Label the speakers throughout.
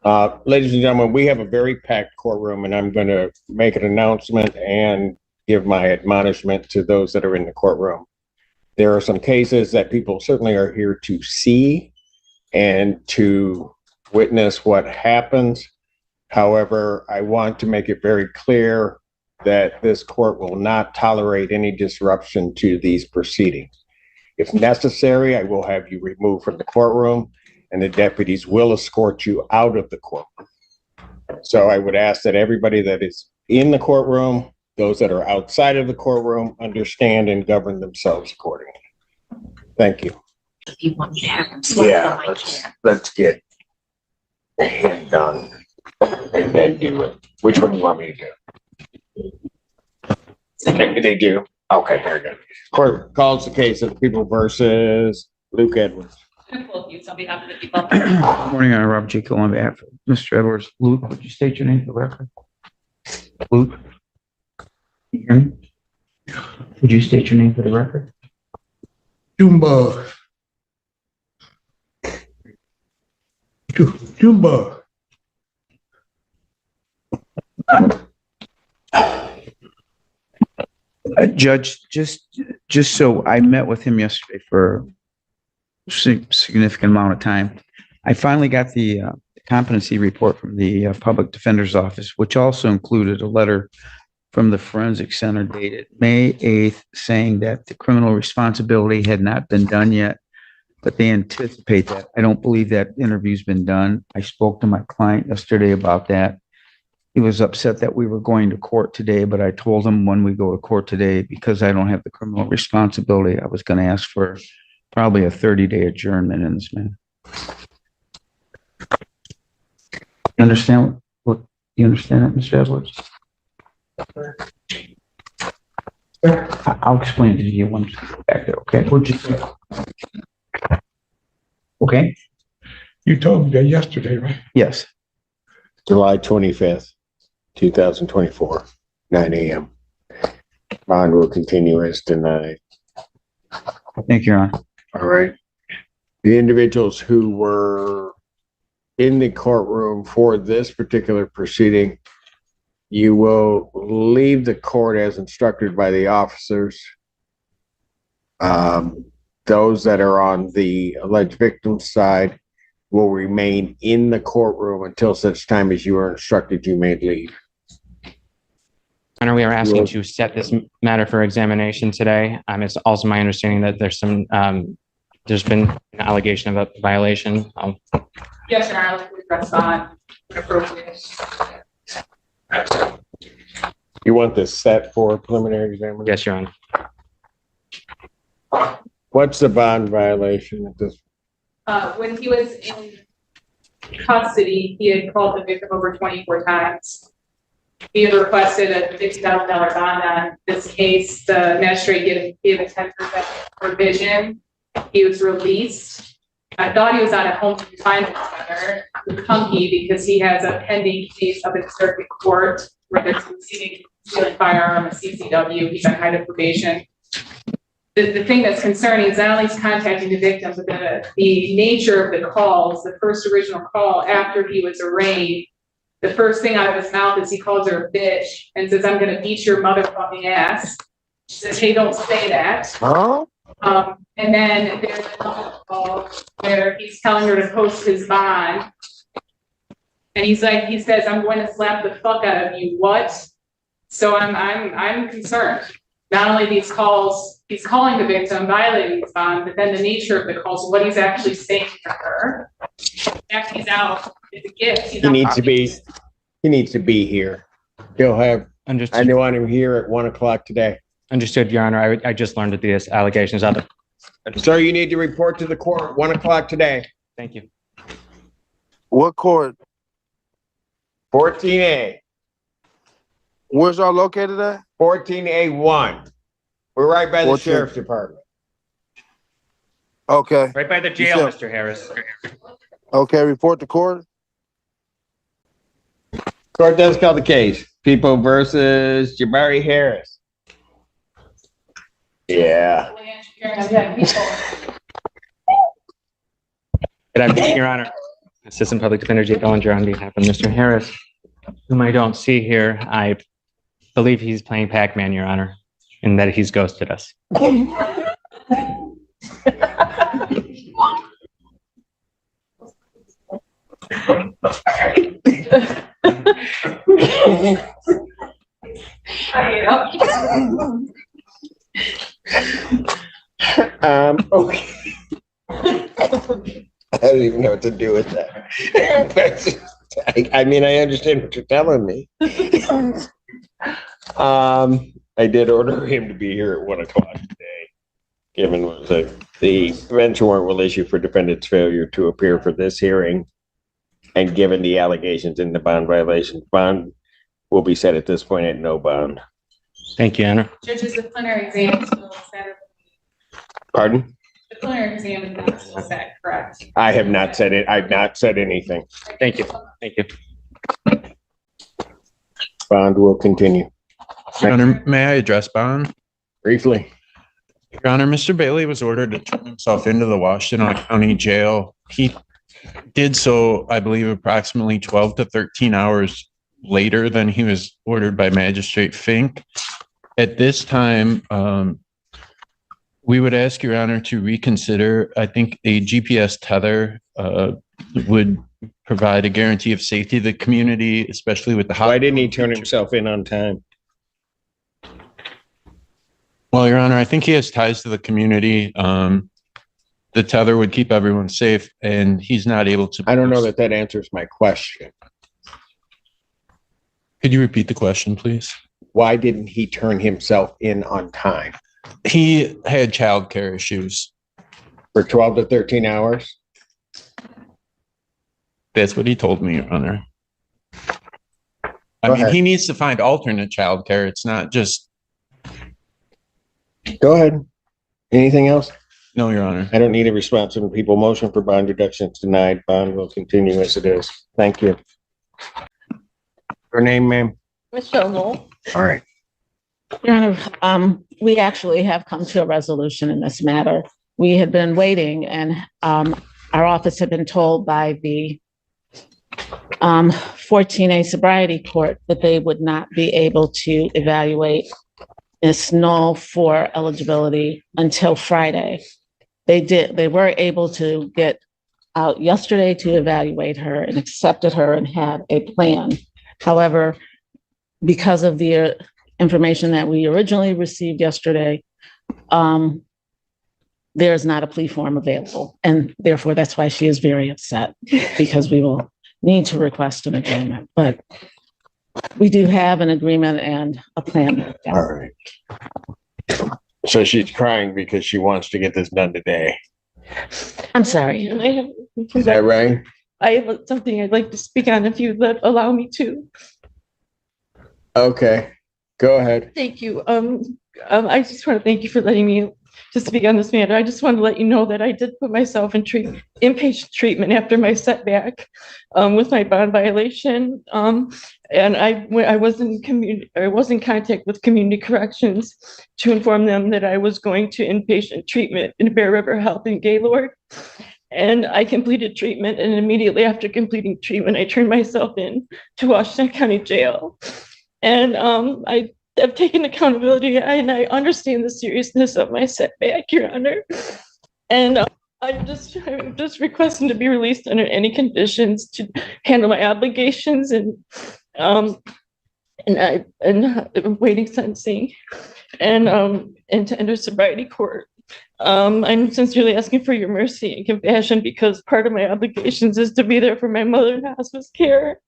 Speaker 1: Ladies and gentlemen, we have a very packed courtroom, and I'm going to make an announcement and give my admonishment to those that are in the courtroom. There are some cases that people certainly are here to see and to witness what happens. However, I want to make it very clear that this court will not tolerate any disruption to these proceedings. If necessary, I will have you removed from the courtroom, and the deputies will escort you out of the courtroom. So I would ask that everybody that is in the courtroom, those that are outside of the courtroom, understand and govern themselves accordingly. Thank you.
Speaker 2: If you want me to have them slap them,
Speaker 1: let's get him done and then do it. Which one do you want me to do? They do. Okay, very good. Court calls the case of People versus Luke Edwards.
Speaker 3: On behalf of the people.
Speaker 4: Good morning, I'm Robert G. Kill on behalf of Mr. Edwards. Luke, would you state your name for the record? Luke? Can you hear me? Would you state your name for the record?
Speaker 5: Jumbo. Jumbo.
Speaker 4: Judge, just so I met with him yesterday for a significant amount of time. I finally got the competency report from the public defender's office, which also included a letter from the forensic center dated May 8th saying that the criminal responsibility had not been done yet, but they anticipate that. I don't believe that interview's been done. I spoke to my client yesterday about that. He was upset that we were going to court today, but I told him when we go to court today, because I don't have the criminal responsibility, I was going to ask for probably a 30-day adjournment in this matter. You understand what you understand that, Mr. Edwards? I'll explain it to you once we get back there, okay? We'll just okay.
Speaker 5: You told me that yesterday, right?
Speaker 4: Yes.
Speaker 1: July 25th, 2024, 9 a.m. Bond will continue as denied.
Speaker 4: Thank you, Your Honor.
Speaker 1: All right. The individuals who were in the courtroom for this particular proceeding, you will leave the court as instructed by the officers. Those that are on the alleged victim's side will remain in the courtroom until such time as you are instructed you may leave.
Speaker 6: Honor, we are asking to set this matter for examination today. It's also my understanding that there's been an allegation of a violation.
Speaker 3: Yes, Your Honor, we press on appropriate.
Speaker 1: You want this set for preliminary examination?
Speaker 6: Yes, Your Honor.
Speaker 1: What's the bond violation at this?
Speaker 3: When he was in custody, he had called the victim over 24 times. He had requested a $50,000 bond on this case. The magistrate gave a 10% provision. He was released. I thought he was on a home confinement center with Hunky because he has a pending case up in circuit court where there's proceeding concealing firearm, a CCW. He's on height of probation. The thing that's concerning is not only he's contacting the victim, but the nature of the calls, the first original call after he was arraigned, the first thing out of his mouth is he calls her a bitch and says, "I'm going to beat your motherfucking ass." She says, "Hey, don't say that."
Speaker 1: Huh?
Speaker 3: And then there's another call where he's telling her to post his bond. And he says, "I'm going to slap the fuck out of you." What? So I'm concerned. Not only these calls, he's calling the victim, violating his bond, but then the nature of the calls, what he's actually saying to her. After he's out, it's a gift. He needs
Speaker 1: to be here. He'll have,
Speaker 6: Understood.
Speaker 1: I want him here at 1 o'clock today.
Speaker 6: Understood, Your Honor. I just learned that these allegations are the.
Speaker 1: Sir, you need to report to the court 1 o'clock today.
Speaker 6: Thank you.
Speaker 7: What court?
Speaker 1: 14A.
Speaker 7: Where's y'all located at?
Speaker 1: 14A1. We're right by the
Speaker 7: 14.
Speaker 1: sheriff's department.
Speaker 7: Okay.
Speaker 6: Right by the jail, Mr. Harris.
Speaker 7: Okay, report to court.
Speaker 1: Court does call the case. People versus Amarie Harris. Yeah.
Speaker 6: Good afternoon, Your Honor. Assistant Public Defender Jay Bellinger on behalf of Mr. Harris, whom I don't see here. I believe he's playing Pac-Man, Your Honor, and that he's ghosted us.
Speaker 1: Okay. I don't even know what to do with that. I mean, I understand what you're telling me. I did order him to be here at 1 o'clock today, given what the bench warrant will issue for defendant's failure to appear for this hearing. And given the allegations in the bond violation, bond will be set at this point at no bond.
Speaker 6: Thank you, Your Honor.
Speaker 3: Judges, the plenary exam is still set.
Speaker 1: Pardon?
Speaker 3: The plenary exam is not still set, correct?
Speaker 1: I have not said it. I've not said anything.
Speaker 6: Thank you. Thank you.
Speaker 1: Bond will continue.
Speaker 8: Your Honor, may I address bond?
Speaker 1: Briefly.
Speaker 8: Your Honor, Mr. Bailey was ordered to turn himself into the Washington County Jail. He did so, I believe, approximately 12 to 13 hours later than he was ordered by Magistrate Fink. At this time, we would ask Your Honor to reconsider. I think a GPS tether would provide a guarantee of safety to the community, especially with the hot.
Speaker 1: Why didn't he turn himself in on time?
Speaker 8: Well, Your Honor, I think he has ties to the community. The tether would keep everyone safe, and he's not able to.
Speaker 1: I don't know that answers my question.
Speaker 8: Could you repeat the question, please?
Speaker 1: Why didn't he turn himself in on time?
Speaker 8: He had childcare issues.
Speaker 1: For 12 to 13 hours?
Speaker 8: That's what he told me, Your Honor.
Speaker 1: Go
Speaker 8: I mean,
Speaker 1: ahead.
Speaker 8: he needs to find alternate childcare. It's not just.
Speaker 1: Go ahead. Anything else?
Speaker 8: No, Your Honor.
Speaker 1: I don't need a response from people. Motion for bond reduction is denied. Bond will continue as it is. Thank you. Her name, ma'am?
Speaker 9: Michelle Knoll.
Speaker 1: All right.
Speaker 9: Your Honor, we actually have come to a resolution in this matter. We had been waiting and our office had been told by the 14A sobriety court that they would not be able to evaluate Ms. Knoll for eligibility until Friday. They were able to get out yesterday to evaluate her and accepted her and had a plan. However, because of the information that we originally received yesterday, there is not a plea form available. And therefore, that's why she is very upset, because we will need to request an agreement. But we do have an agreement and a plan.
Speaker 1: All right. So she's crying because she wants to get this done today.
Speaker 9: I'm sorry.
Speaker 2: And I have,
Speaker 1: Is that right?
Speaker 2: I have something I'd like to speak on if you'd allow me to.
Speaker 1: Okay. Go ahead.
Speaker 2: Thank you. I just want to thank you for letting me to speak on this matter. I just want to let you know that I did put myself in inpatient treatment after my setback with my bond violation. And I was in contact with community corrections to inform them that I was going to inpatient treatment in Bear River Health in Gaylord. And I completed treatment, and immediately after completing treatment, I turned myself in to Washington County Jail. And I have taken accountability, and I understand the seriousness of my setback, Your Honor. And I'm just requesting to be released under any conditions to handle my obligations and awaiting sentencing and to enter sobriety court. I'm sincerely asking for your mercy and compassion, because part of my obligations is to be there for my mother in hospice care.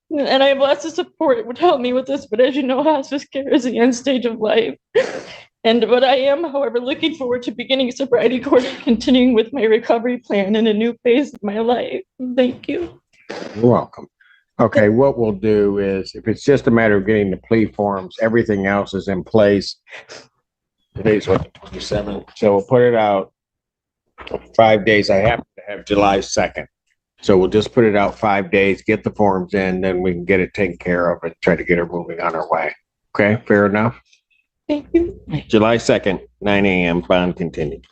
Speaker 2: And I have lots of support. It would help me with this, but as you know, hospice care is the end stage of life. But I am, however, looking forward to beginning sobriety court and continuing with my recovery plan in a new phase of my life. Thank you.
Speaker 1: You're welcome. Okay, what we'll do is, if it's just a matter of getting the plea forms, everything else is in place. Today's what, the 27th? So we'll put it out 5 days. I happen to have July 2nd. So we'll just put it out 5 days, get the forms in, then we can get it taken care of and try to get her moving on her way. Okay, fair enough?
Speaker 2: Thank you.
Speaker 1: July 2nd, 9 a.m., bond continued.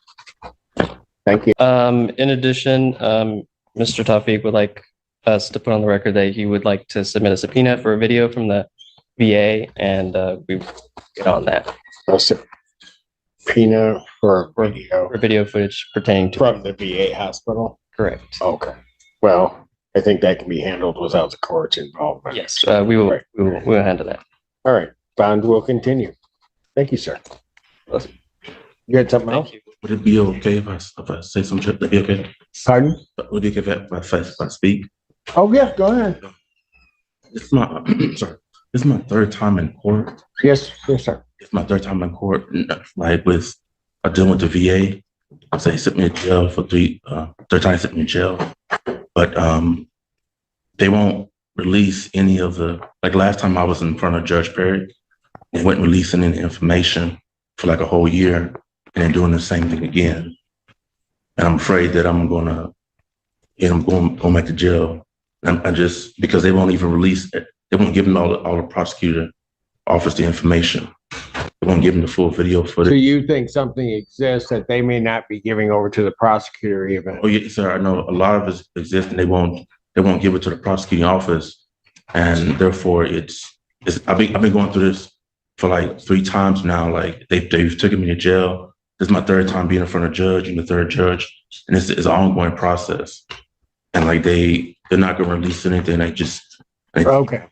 Speaker 1: Thank you.
Speaker 10: In addition, Mr. Tawfiq would like us to put on the record that he would like to submit a subpoena for a video from the VA, and we get on that
Speaker 1: A subpoena for video
Speaker 10: for video footage pertaining to.
Speaker 1: from the VA hospital?
Speaker 10: Correct.
Speaker 1: Okay. Well, I think that can be handled without the court's involvement.
Speaker 10: Yes, we will,
Speaker 1: Right.
Speaker 10: we'll handle that.
Speaker 1: All right, bond will continue. Thank you, sir. You had something else?
Speaker 10: Thank you.
Speaker 11: Would it be okay if I say some shit? Would it be okay?
Speaker 1: Pardon?
Speaker 11: Would it be okay if I speak?
Speaker 1: Oh, yeah, go ahead.
Speaker 11: It's my sorry. This is my third time in court.
Speaker 1: Yes, yes, sir.
Speaker 11: It's my third time in court. Like with I dealing with the VA. I say sent me in jail for third time sent me in jail. But they won't release any of the like last time I was in front of Judge Perry, they weren't releasing any information for like a whole year and then doing the same thing again. And I'm afraid that I'm gonna going back to jail. I just because they won't even release it. They won't give them all the prosecutor offers the information. They won't give them the full video footage.
Speaker 1: So you think something exists that they may not be giving over to the prosecutor even?
Speaker 11: Oh yeah, sir. I know a lot of it exists, and they won't give it to the prosecuting office, and therefore it's. I've been going through this for like 3 times now. Like they've taken me to jail. This is my 3rd time being in front of a judge and the 3rd judge, and it's an ongoing process. And like they're not going to release anything.
Speaker 1: Okay.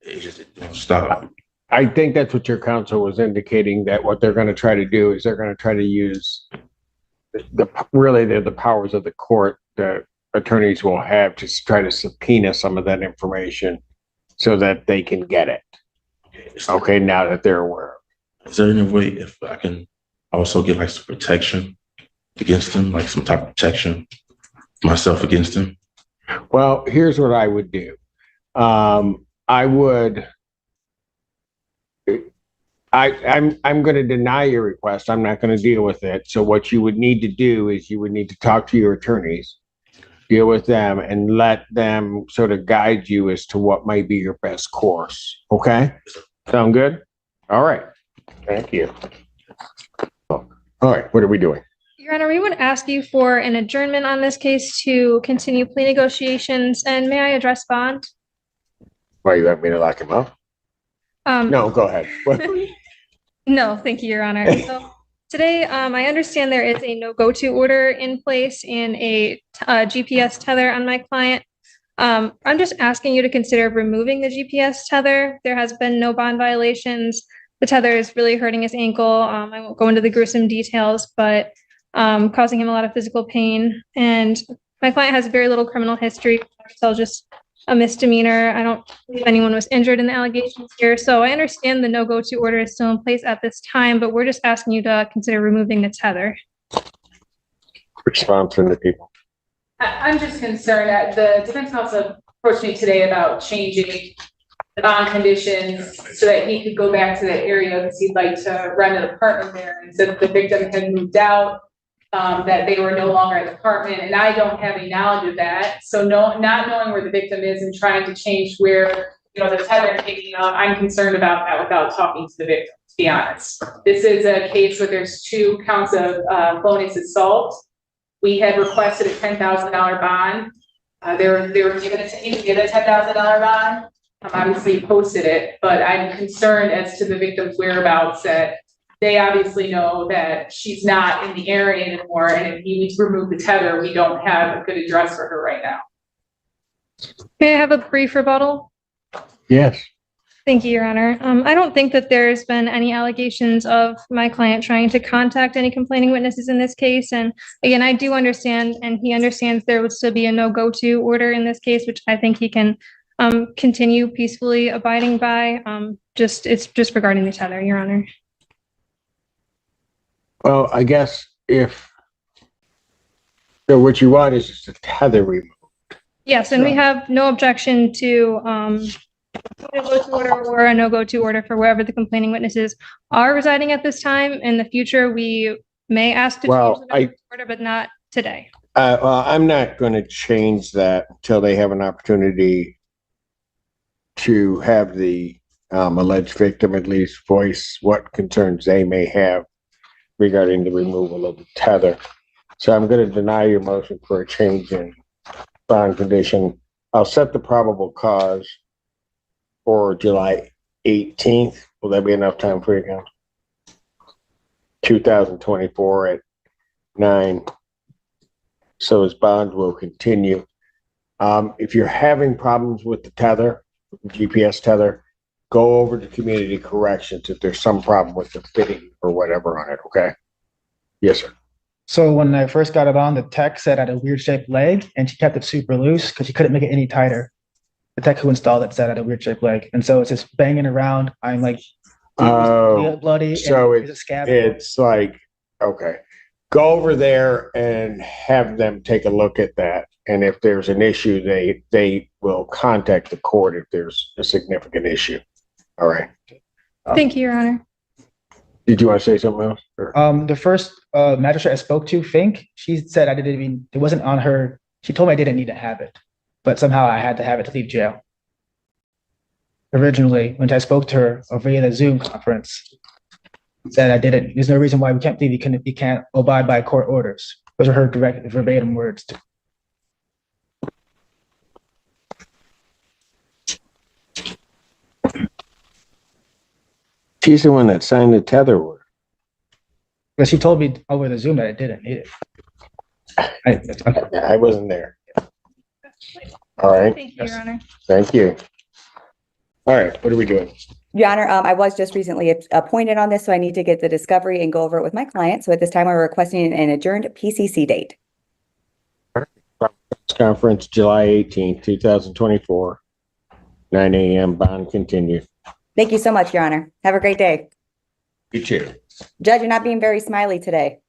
Speaker 11: It don't stop.
Speaker 1: I think that's what your counsel was indicating, that what they're going to try to do is they're going to try to use the powers of the court that attorneys will have to try to subpoena some of that information so that they can get it. Okay, now that they're aware.
Speaker 11: Is there any way if I can also get like some protection against them, like some type of protection myself against them?
Speaker 1: Well, here's what I would do. I'm going to deny your request. I'm not going to deal with it. So what you would need to do is you would need to talk to your attorneys, deal with them, and let them sort of guide you as to what might be your best course. Okay? Sound good? All right. Thank you. All right. What are we doing?
Speaker 12: Your Honor, we would ask you for an adjournment on this case to continue plea negotiations. And may I address bond?
Speaker 1: Why, you want me to lock him up? No, go ahead.
Speaker 12: No, thank you, Your Honor. So today, I understand there is a no-go-to order in place in a GPS tether on my client. I'm just asking you to consider removing the GPS tether. There has been no bond violations. The tether is really hurting his ankle. I won't go into the gruesome details, but causing him a lot of physical pain. And my client has very little criminal history, so just a misdemeanor. I don't believe anyone was injured in the allegations here. So I understand the no-go-to order is still in place at this time, but we're just asking you to consider removing the tether.
Speaker 1: Response from the people.
Speaker 3: I'm just concerned that the defense counsel approached me today about changing the bond conditions so that he could go back to that area because he'd like to rent an apartment there, and said the victim had moved out, that they were no longer at the apartment, and I don't have any knowledge of that. So not knowing where the victim is and trying to change where, the tether is taking off, I'm concerned about that without talking to the victim, to be honest. This is a case where there's 2 counts of felonious assault. We had requested a $10,000 bond. They were given a $10,000 bond. Obviously posted it, but I'm concerned as to the victim's whereabouts, that they obviously know that she's not in the area anymore. And if he needs to remove the tether, we don't have a good address for her right now.
Speaker 12: May I have a brief rebuttal?
Speaker 1: Yes.
Speaker 12: Thank you, Your Honor. I don't think that there's been any allegations of my client trying to contact any complaining witnesses in this case. And again, I do understand, and he understands there would still be a no-go-to order in this case, which I think he can continue peacefully abiding by. It's just regarding the tether, Your Honor.
Speaker 1: Well, I guess what you want is just a tether removed.
Speaker 12: Yes, and we have no objection to a go-to order or a no-go-to order for wherever the complaining witnesses are residing at this time. In the future, we may ask to change the order, but not today.
Speaker 1: Well, I'm not going to change that until they have an opportunity to have the alleged victim at least voice what concerns they may have regarding the removal of the tether. So I'm going to deny your motion for a change in bond condition. I'll set the probable cause for July 18th. Will that be enough time for you guys? 2024 at 9. So his bond will continue. If you're having problems with the tether, GPS tether, go over to community corrections if there's some problem with the fitting or whatever on it, okay? Yes, sir.
Speaker 13: So when I first got it on, the tech said I had a weird shaped leg and she kept it super loose because she couldn't make it any tighter. The tech who installed it said I had a weird shaped leg. And so it's just banging around. I'm like, bloody.
Speaker 1: So
Speaker 13: and there's a scab.
Speaker 1: it's like, okay, go over there and have them take a look at that. And if there's an issue, they will contact the court if there's a significant issue. All right.
Speaker 12: Thank you, Your Honor.
Speaker 1: Did you want to say something else? Or?
Speaker 13: The first magistrate I spoke to, Fink, she said I didn't even, it wasn't on her. She told me I didn't need to have it, but somehow I had to have it to leave jail. Originally, when I spoke to her via the Zoom conference, said I didn't. There's no reason why we can't believe you can't abide by court orders. Those are her direct verbatim words.
Speaker 1: She's the one that signed the tether order.
Speaker 13: But she told me over the Zoom that I didn't need it.
Speaker 1: I wasn't there. All right.
Speaker 12: Thank you, Your Honor.
Speaker 1: Thank you. All right, what are we doing?
Speaker 14: Your Honor, I was just recently appointed on this, so I need to get the discovery and go over it with my client. So at this time, we're requesting an adjourned PCC date.
Speaker 1: Conference, July 18th, 2024, 9 a.m. Bond continued.
Speaker 14: Thank you so much, Your Honor. Have a great day.
Speaker 1: You too.
Speaker 14: Judge, you're not being very smiley today.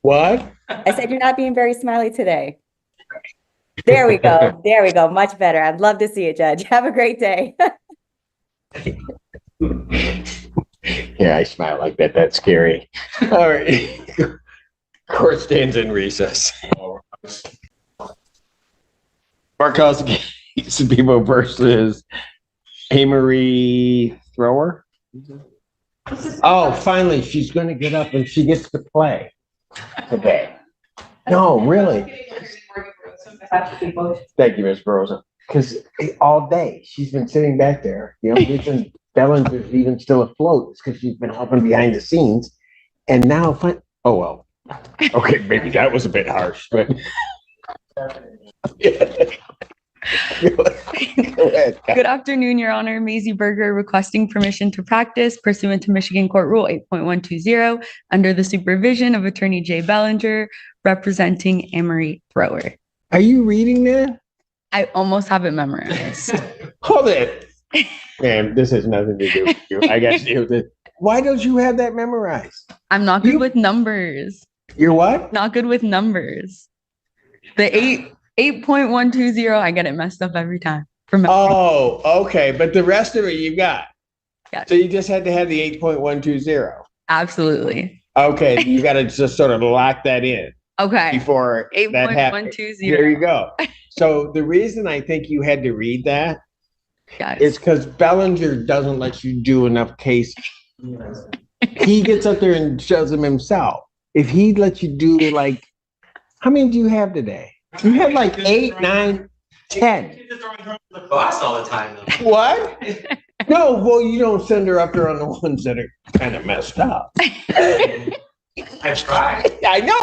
Speaker 1: What?
Speaker 14: I said you're not being very smiley today. There we go. There we go. Much better. I'd love to see it, Judge. Have a great day.
Speaker 1: Yeah, I smile like that. That's scary. All right. Court stands in recess. Markowski people versus Amarie Thrower. Oh, finally, she's going to get up and she gets to play today. No, really. Thank you, Ms. Rosa. Because all day she's been sitting back there. You know, even Bellinger's even still afloat. It's because she's been helping behind the scenes. And now, oh well. Okay, maybe that was a bit harsh, but. Go ahead.
Speaker 15: Good afternoon, Your Honor. Maisie Berger requesting permission to practice pursuant to Michigan Court Rule 8.120 under the supervision of Attorney Jay Bellinger, representing Amarie Thrower.
Speaker 1: Are you reading that?
Speaker 15: I almost have it memorized.
Speaker 1: Hold it. Man, this has nothing to do with you. I got to deal with it. Why don't you have that memorized?
Speaker 15: I'm not good with numbers.
Speaker 1: You're what?
Speaker 15: Not good with numbers. The 8.120, I get it messed up every time.
Speaker 1: Oh, okay. But the rest of it you got.
Speaker 15: Yes.
Speaker 1: So you just had to have the 8.120.
Speaker 15: Absolutely.
Speaker 1: Okay. You got to just sort of lock that in.
Speaker 15: Okay.
Speaker 1: Before that happens.
Speaker 15: 8.120.
Speaker 1: There you go. So the reason I think you had to read that is because Bellinger doesn't let you do enough cases. He gets up there and shows them himself. If he lets you do like, how many do you have today? You have like 8, 9, 10.
Speaker 16: The boss all the time, though.
Speaker 1: What? No, well, you don't send her up there on the ones that are kind of messed up.
Speaker 16: I try.
Speaker 1: I know.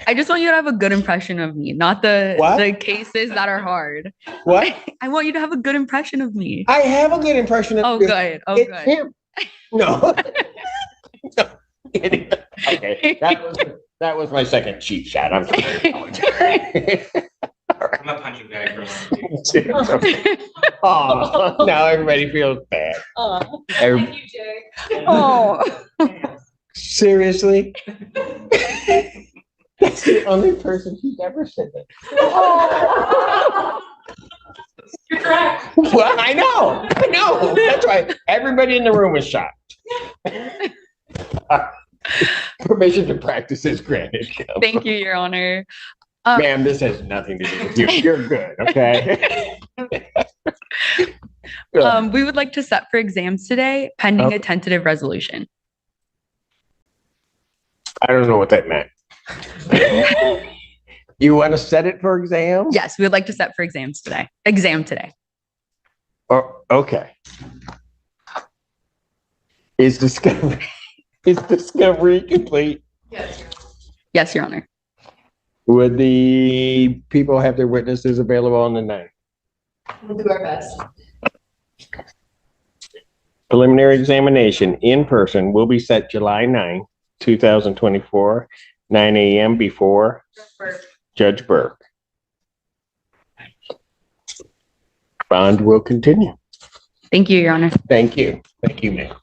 Speaker 15: I just want you to have a good impression of me, not the cases that are hard.
Speaker 1: What?
Speaker 15: I want you to have a good impression of me.
Speaker 1: I have a good impression of you.
Speaker 15: Good. Oh,
Speaker 1: it's
Speaker 15: good.
Speaker 1: Him. No. No. Okay. That was my second cheap shot. I'm sorry.
Speaker 16: I'm a punching bag for
Speaker 1: Oh, now everybody feels bad.
Speaker 12: Thank you, Jay.
Speaker 15: Oh.
Speaker 1: Seriously? That's the only person who's ever said that.
Speaker 3: You're correct.
Speaker 1: Well, I know. That's why everybody in the room was shocked. Permission to practice is granted.
Speaker 15: Thank you, Your Honor.
Speaker 1: Ma'am, this has nothing to do with you. You're good, okay?
Speaker 15: We would like to set for exams today, pending a tentative resolution.
Speaker 1: I don't know what that meant. You want to set it for exam?
Speaker 15: Yes, we would like to set for exams today. Exam today.
Speaker 1: Oh, okay. Is discovery complete?
Speaker 3: Yes.
Speaker 15: Yes, Your Honor.
Speaker 1: Would the people have their witnesses available on the 9th?
Speaker 3: We'll do our best.
Speaker 1: Preliminary examination in person will be set July 9, 2024, 9 a.m. before Judge Burke. Bond will continue.
Speaker 15: Thank you, Your Honor.
Speaker 1: Thank you. Thank you, ma'am.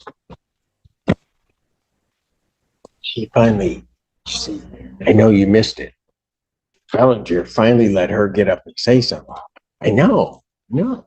Speaker 1: She finally, see, I know you missed it. Bellinger finally let her get up and say something. I know. No.